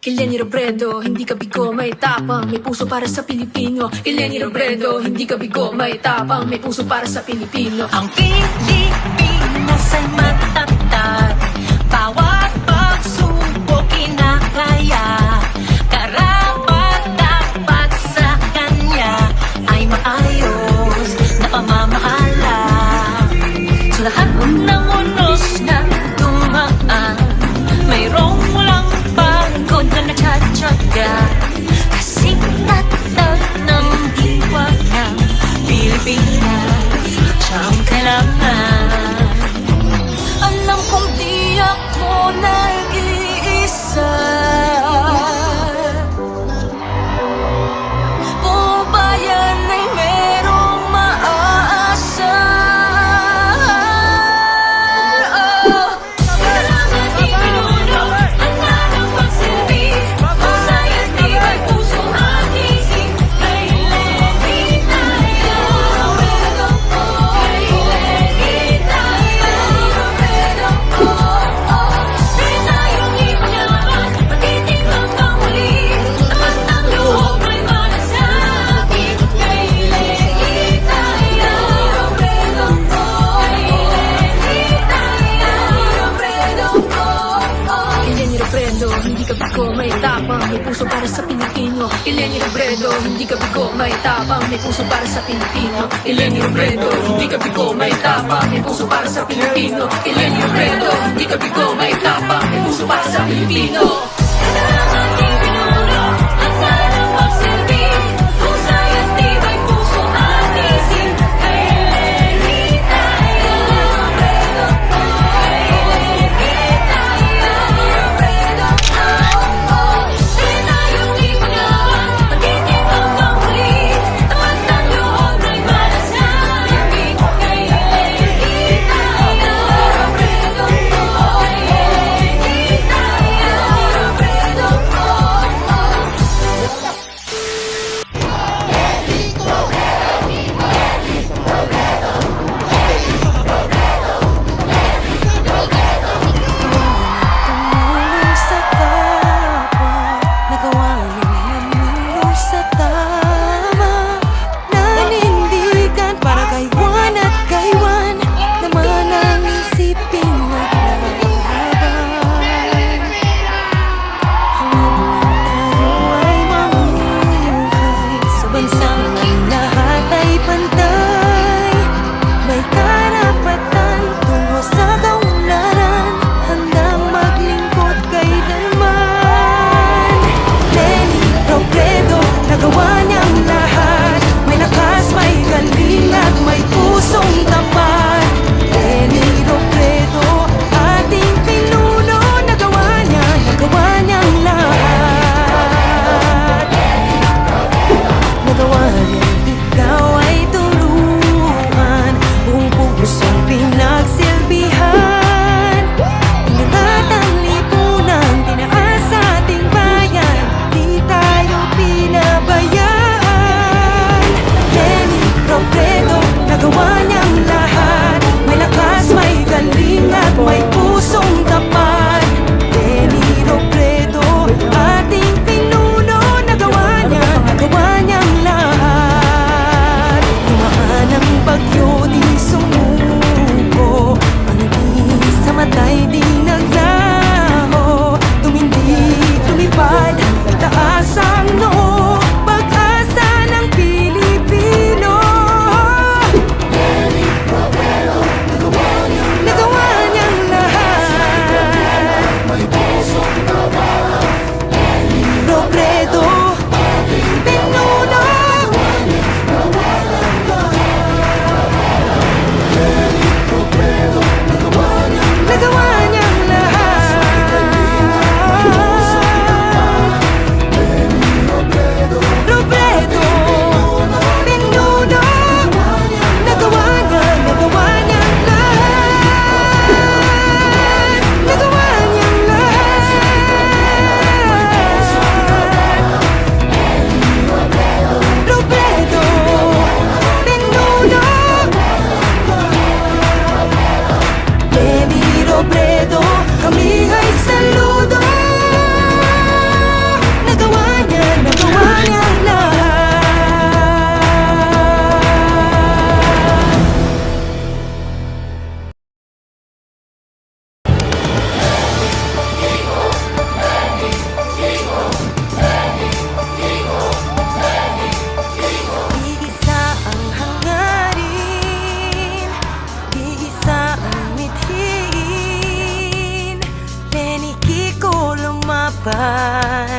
Kileni Robredo, hindi ka bigo, may tapang, may puso para sa Pilipino. Kileni Robredo, hindi ka bigo, may tapang, may puso para sa Pilipino. Ang Pilipinas ay matatag, bawat pagsubok kinakaya. Karapat-dapat sa kanya ay maayos na pamamahala. Sa lahat ng unos na dumaan, mayroong walang pagod na nagtsatsaga. Kasing tatag ng diwa ng Pilipinas, siya ang kailangan. Alam kong di ako nag-iisa. Buong bayan ay merong maasa. Kailangan ipinuno ang nanang magsilbi. Husay at tibay puso at isip. Kailangan tayo. Kailangan tayo. Pinayong ipaglaban, matitimbang kang muli. Tapat ng loob ay malasakit. Kailangan tayo. Kileni Robredo, hindi ka bigo, may tapang, may puso para sa Pilipino. Kileni Robredo, hindi ka bigo, may tapang, may puso para sa Pilipino. Kileni Robredo, hindi ka bigo, may tapang, may puso para sa Pilipino. Kileni Robredo, hindi ka bigo, may tapang, may puso para sa Pilipino. Kailangan ipinuno ang nanang magsilbi. Husay at tibay puso at isip. Kailangan tayo. Pinayong ipaglaban, matitimbang kang muli. Tapat ng loob ay malasakit. Kailangan tayo. buhay.